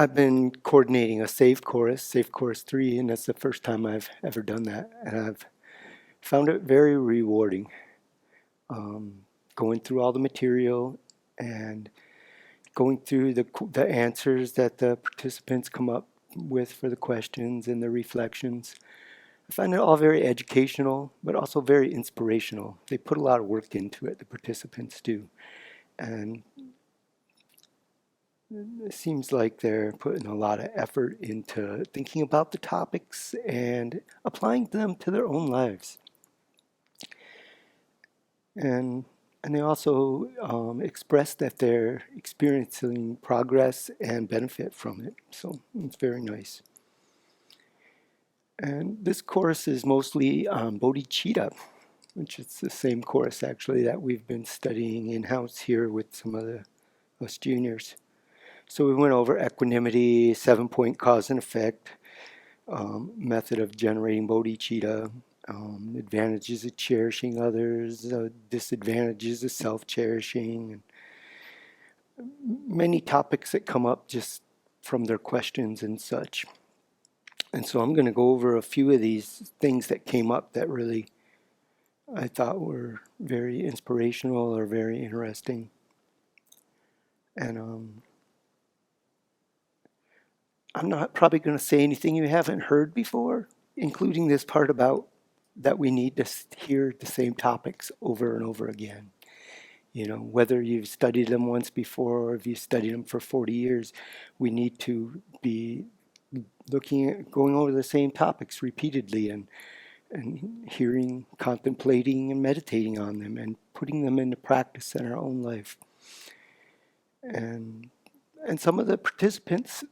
I've been coordinating a Safe Chorus 3, and that's the first time I've ever done that. And I've found it very rewarding, um, going through all the material and going through the answers that the participants come up with for the questions and the reflections. I find it all very educational, but also very inspirational. They put a lot of work into it, the participants do. And it seems like they're putting a lot of effort into thinking about the topics and applying them to their own lives. And and they also express that they're experiencing progress and benefit from it. So it's very nice. And this course is mostly bodhicitta, which is the same course actually that we've been studying in-house here with some of us juniors. So we went over equanimity, 7-point cause and effect, method of generating bodhicitta, advantages of cherishing others, disadvantages of self-cherishing, and many topics that come up just from their questions and such. And so I'm going to go over a few of these things that came up that really I thought were very inspirational or very interesting. And I'm not probably going to say anything you haven't heard before, including this part about that we need to hear the same topics over and over again. You know, whether you've studied them once before or if you've studied them for 40 years, we need to be looking at going over the same topics repeatedly and hearing, contemplating, and meditating on them and putting them into practice in our own life. And and some of the participants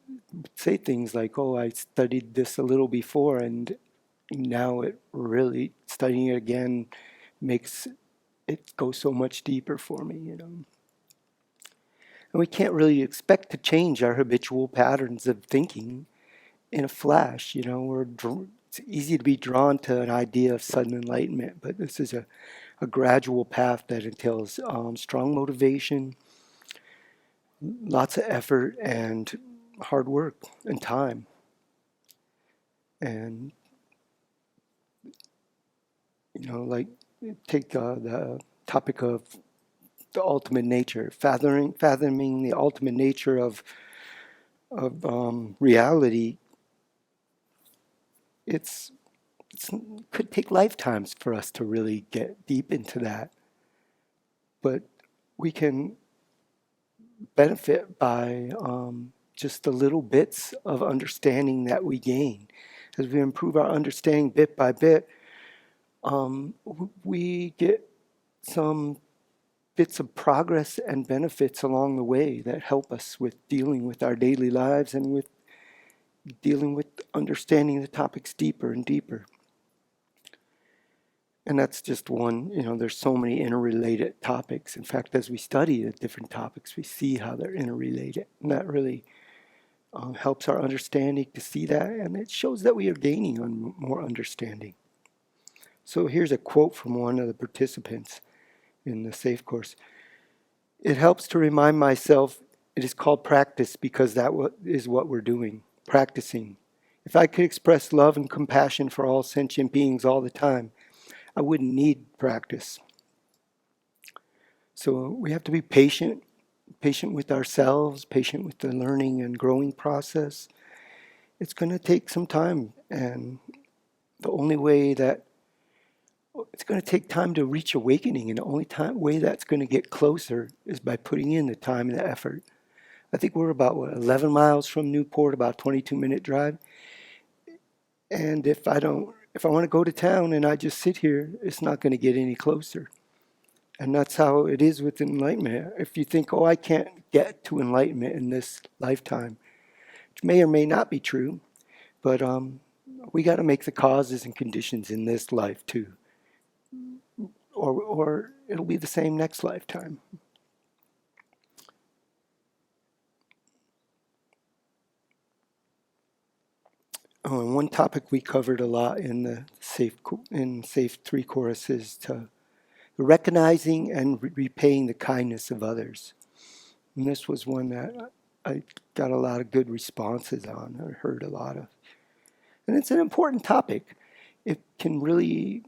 say things like, "Oh, I studied this a little before, and now it really studying it again makes it go so much deeper for me." You know, and we can't really expect to change our habitual patterns of thinking in a flash. You know, it's easy to be drawn to an idea of sudden enlightenment, but this is a gradual path that entails strong motivation, lots of effort, and hard work and time. And, you know, like take the topic of the ultimate nature, fathoming the ultimate nature of reality. It's it could take lifetimes for us to really get deep into that, but we can benefit by just the little bits of understanding that we gain. As we improve our understanding bit by bit, we get some bits of progress and benefits along the way that help us with dealing with our daily lives and with dealing with understanding the topics deeper and deeper. And that's just one, you know, there's so many interrelated topics. In fact, as we study the different topics, we see how they're interrelated. And that really helps our understanding to see that. And it shows that we are gaining on more understanding. So here's a quote from one of the participants in the SAFE course. "It helps to remind myself it is called practice because that is what we're doing, practicing. If I could express love and compassion for all sentient beings all the time, I wouldn't need practice." So we have to be patient with ourselves, patient with the learning and growing process. It's going to take some time, and the only way that it's going to take time to reach awakening, and the only way that's going to get closer is by putting in the time and the effort. I think we're about 11 miles from Newport, about 22-minute drive. And if I want to go to town and I just sit here, it's not going to get any closer. And that's how it is with enlightenment. If you think, "Oh, I can't get to enlightenment in this lifetime," which may or may not be true, but we got to make the causes and conditions in this life too, or it'll be the same next lifetime. Oh, and one topic we covered a lot in the Safe 3 course is to recognizing and repaying the kindness of others. And this was one that I got a lot of good responses on. I heard a lot of, and it's an important topic. It can really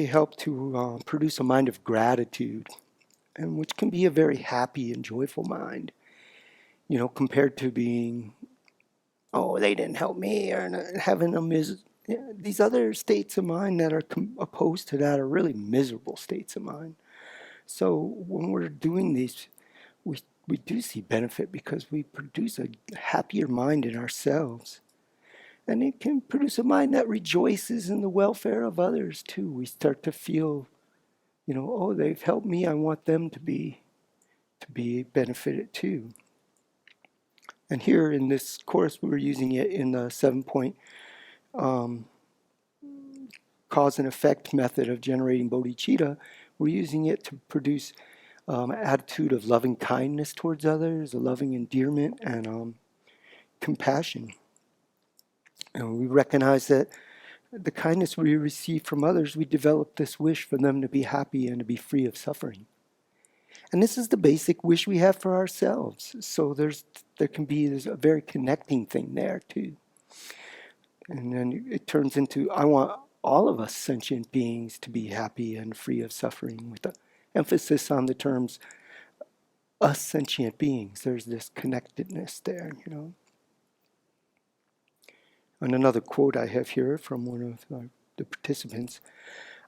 help to produce a mind of gratitude, and which can be a very happy and joyful mind. Compared to being, oh, they didn't help me, or having these other states of mind that are opposed to that are really miserable states of mind. So when we're doing these, we do see benefit because we produce a happier mind in ourselves. And it can produce a mind that rejoices in the welfare of others too. We start to feel, oh, they've helped me. I want them to be benefited too. And here in this course, we were using it in the 7-point cause and effect method of generating bodhicitta. We're using it to produce attitude of loving kindness towards others, a loving endearment, and compassion. And we recognize that the kindness we receive from others, we develop this wish for them to be happy and to be free of suffering. And this is the basic wish we have for ourselves. So there can be a very connecting thing there too. And then it turns into, I want all of us sentient beings to be happy and free of suffering, with the emphasis on the terms us sentient beings. There's this connectedness there, And another quote I have here from one of the participants: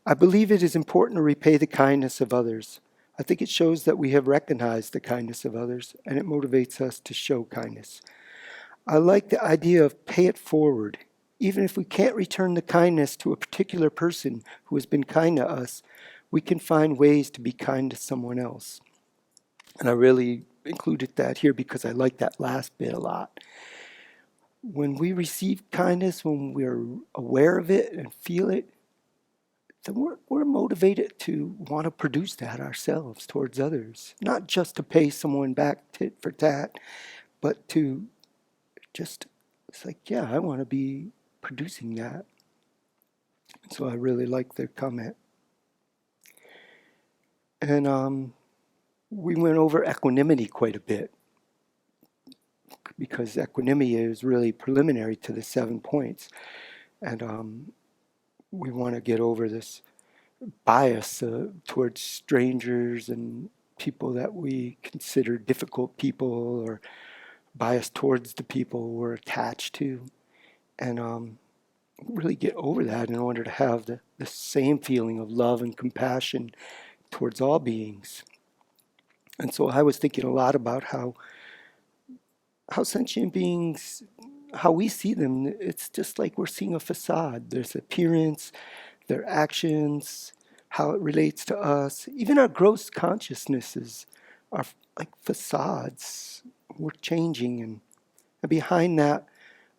I believe it is important to repay the kindness of others. I think it shows that we have recognized the kindness of others, and it motivates us to show kindness. I like the idea of pay it forward. Even if we can't return the kindness to a particular person who has been kind to us, we can find ways to be kind to someone else. And I really included that here because I like that last bit a lot. When we receive kindness, when we're aware of it and feel it, then we're motivated to want to produce that ourselves towards others. Not just to pay someone back tit for tat, but to just, it's like, yeah, I want to be producing that. So I really like the comment. And we went over equanimity quite a bit, because equanimity is really preliminary to the 7 points. And we want to get over this bias towards strangers and people that we consider difficult people, or bias towards the people we're attached to. And really get over that in order to have the same feeling of love and compassion towards all beings. And so I was thinking a lot about how sentient beings, how we see them, it's just like we're seeing a facade. There's appearance, their actions, how it relates to us. Even our gross consciousnesses are like facades. We're changing, and behind that,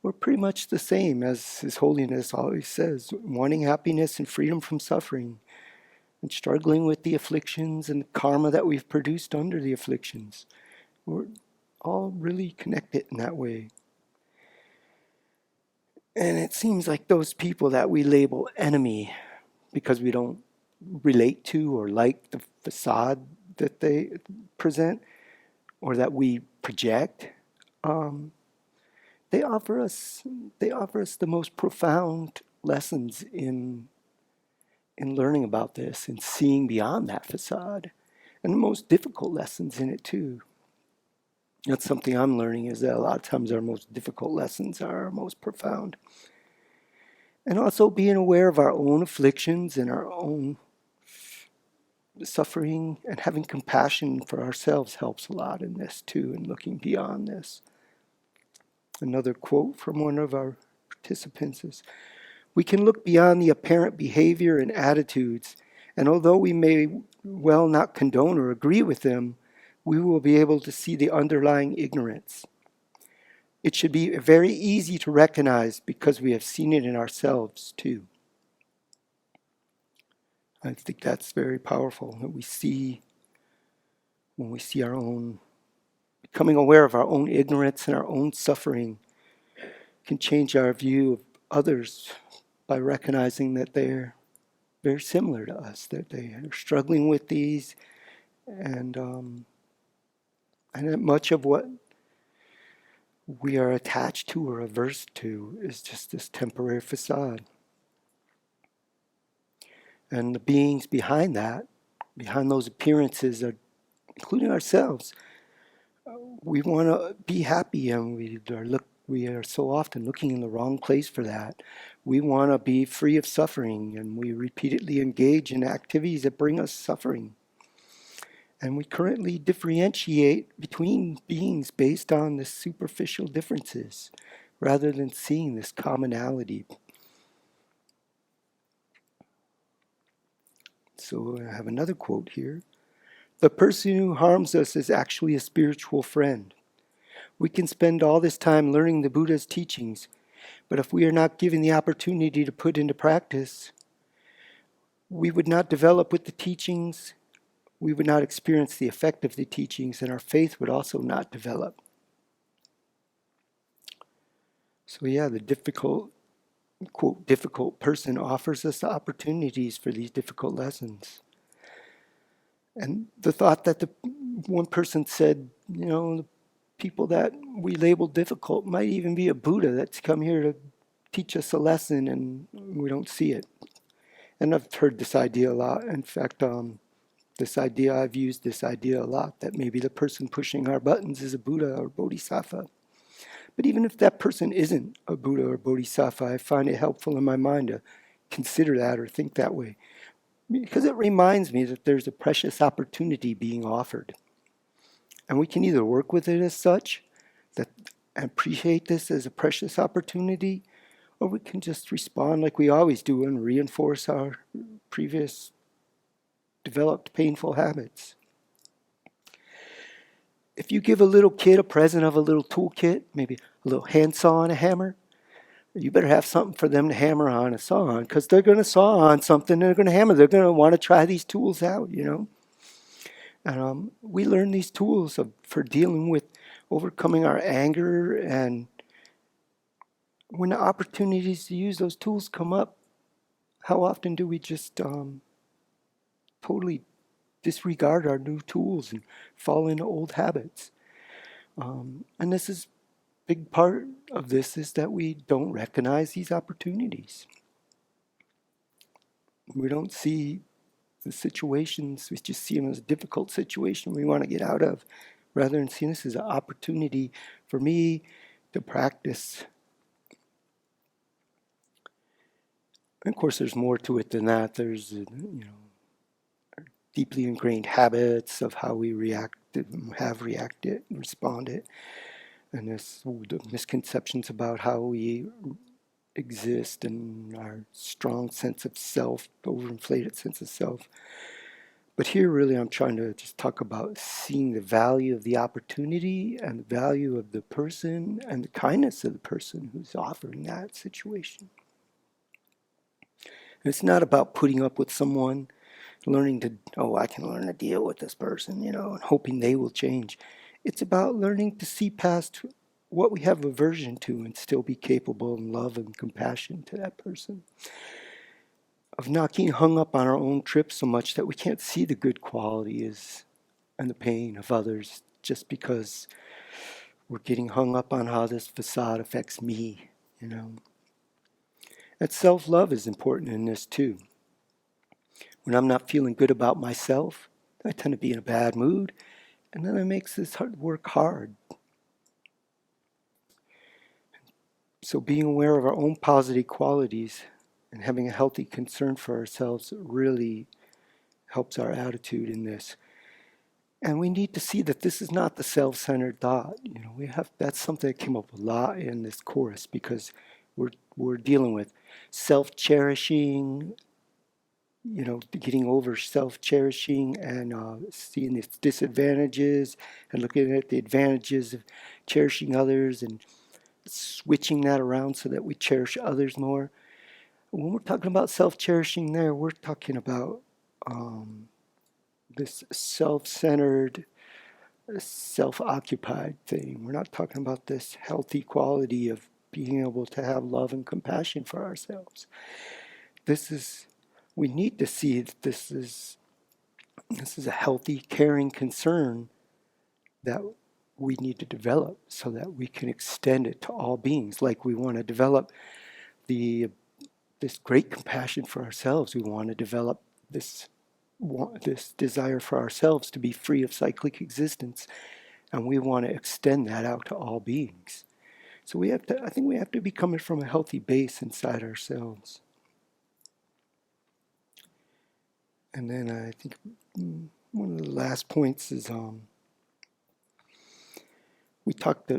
we're pretty much the same, as His Holiness always says, wanting happiness and freedom from suffering, and struggling with the afflictions and the karma that we've produced under the afflictions. We're all really connected in that way. And it seems like those people that we label enemy because we don't relate to or like the facade that they present or that we project, they offer us the most profound lessons in learning about this and seeing beyond that facade, and the most difficult lessons in it too. That's something I'm learning, is that a lot of times our most difficult lessons are our most profound. And also being aware of our own afflictions and our own suffering, and having compassion for ourselves helps a lot in this too, and looking beyond this. Another quote from one of our participants is, we can look beyond the apparent behavior and attitudes, and although we may well not condone or agree with them, we will be able to see the underlying ignorance. It should be very easy to recognize because we have seen it in ourselves too. I think that's very powerful, that we see, when we see our own, becoming aware of our own ignorance and our own suffering can change our view of others by recognizing that they're very similar to us, that they are struggling with these, and And that much of what we are attached to or averse to is just this temporary facade. And the beings behind that, behind those appearances, are, including ourselves, we want to be happy, and we are so often looking in the wrong place for that. We want to be free of suffering, and we repeatedly engage in activities that bring us suffering. And we currently differentiate between beings based on the superficial differences rather than seeing this commonality. So I have another quote here. The person who harms us is actually a spiritual friend. We can spend all this time learning the Buddha's teachings, but if we are not given the opportunity to put into practice, we would not develop with the teachings, we would not experience the effect of the teachings, and our faith would also not develop. So yeah, the difficult, quote, difficult person offers us the opportunities for these difficult lessons. And the thought that the one person said, the people that we label difficult might even be a Buddha that's come here to teach us a lesson, and we don't see it. And I've heard this idea a lot. In fact, I've used this idea a lot, that maybe the person pushing our buttons is a Buddha or Bodhisattva. But even if that person isn't a Buddha or Bodhisattva, I find it helpful in my mind to consider that or think that way, because it reminds me that there's a precious opportunity being offered. And we can either work with it as such, that appreciate this as a precious opportunity, or we can just respond like we always do and reinforce our previous developed painful habits. If you give a little kid a present of a little toolkit, maybe a little handsaw and a hammer, you better have something for them to hammer on a saw on, because they're going to saw on something and they're going to hammer. They're going to want to try these tools out, And we learn these tools for dealing with overcoming our anger, and when the opportunities to use those tools come up, how often do we just totally disregard our new tools and fall into old habits? And this is big part of this is that we don't recognize these opportunities. We don't see the situations, we just see them as a difficult situation we want to get out of, rather than seeing this as an opportunity for me to practice. And of course, there's more to it than that. There's, deeply ingrained habits of how we have reacted, responded, and the misconceptions about how we exist and our strong sense of self, overinflated sense of self. But here really I'm trying to just talk about seeing the value of the opportunity and the value of the person and the kindness of the person who's offering that situation. And it's not about putting up with someone, learning to, I can learn to deal with this person, and hoping they will change. It's about learning to see past what we have aversion to and still be capable of love and compassion to that person. Of not getting hung up on our own trip so much that we can't see the good qualities and the pain of others just because we're getting hung up on how this facade affects me, And self-love is important in this too. When I'm not feeling good about myself, I tend to be in a bad mood, and then it makes this work hard. So being aware of our own positive qualities and having a healthy concern for ourselves really helps our attitude in this. And we need to see that this is not the self-centered thought. That's something that came up a lot in this course, because we're dealing with self-cherishing, getting over self-cherishing and seeing its disadvantages and looking at the advantages of cherishing others and switching that around so that we cherish others more. When we're talking about self-cherishing there, we're talking about this self-centered, self-occupied thing. We're not talking about this healthy quality of being able to have love and compassion for ourselves. We need to see that this is a healthy, caring concern that we need to develop so that we can extend it to all beings. Like we want to develop this great compassion for ourselves. We want to develop this desire for ourselves to be free of cyclic existence, and we want to extend that out to all beings. So I think we have to be coming from a healthy base inside ourselves. And then I think one of the last points is we talked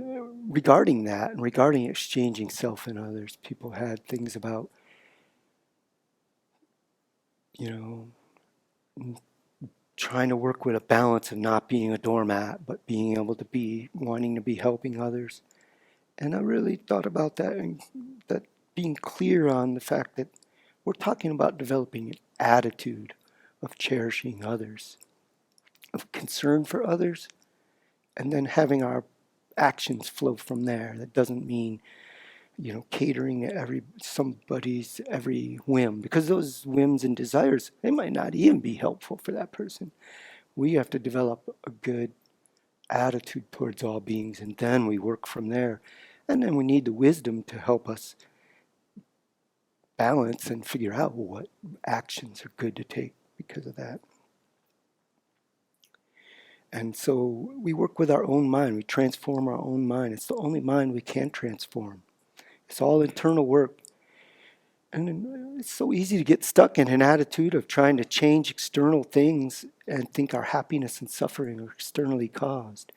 regarding that and regarding exchanging self and others. People had things about, trying to work with a balance of not being a doormat, but being able to be wanting to be helping others. And I really thought about that, and that being clear on the fact that we're talking about developing an attitude of cherishing others, of concern for others, and then having our actions flow from there. That doesn't mean, catering to somebody's every whim, because those whims and desires, they might not even be helpful for that person. We have to develop a good attitude towards all beings, and then we work from there. And then we need the wisdom to help us balance and figure out what actions are good to take because of that. And so we work with our own mind. We transform our own mind. It's the only mind we can transform. It's all internal work. And it's so easy to get stuck in an attitude of trying to change external things and think our happiness and suffering are externally caused.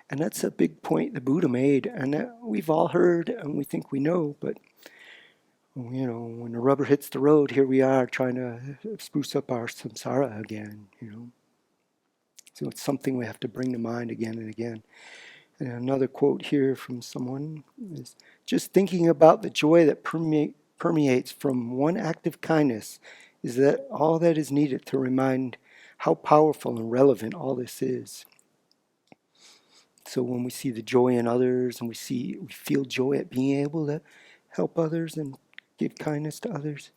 And that's a big point the Buddha made, and that we've all heard and we think we know, but when the rubber hits the road, here we are trying to spruce up our samsara again, So it's something we have to bring to mind again and again. And another quote here from someone is, just thinking about the joy that permeates from one act of kindness is that all that is needed to remind how powerful and relevant all this is. So when we see the joy in others and we feel joy at being able to help others and give kindness to others,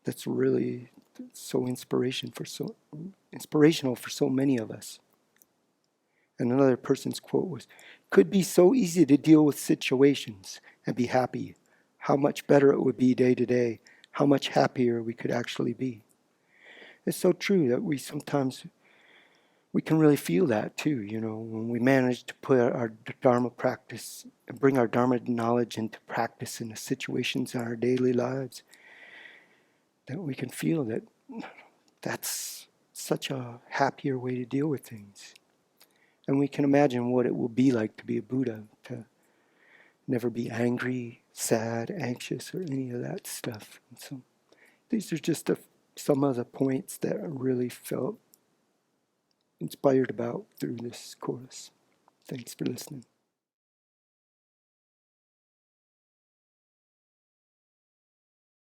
that's really so inspirational for so many of us. And another person's quote was, could be so easy to deal with situations and be happy. How much better it would be day to day. How much happier we could actually be. It's so true that we can really feel that too, when we manage to put our Dharma practice and bring our Dharma knowledge into practice in the situations in our daily lives, that we can feel that that's such a happier way to deal with things. And we can imagine what it will be like to be a Buddha, to never be angry, sad, anxious, or any of that stuff. And so these are just some of the points that I really felt inspired about through this course. Thanks for listening.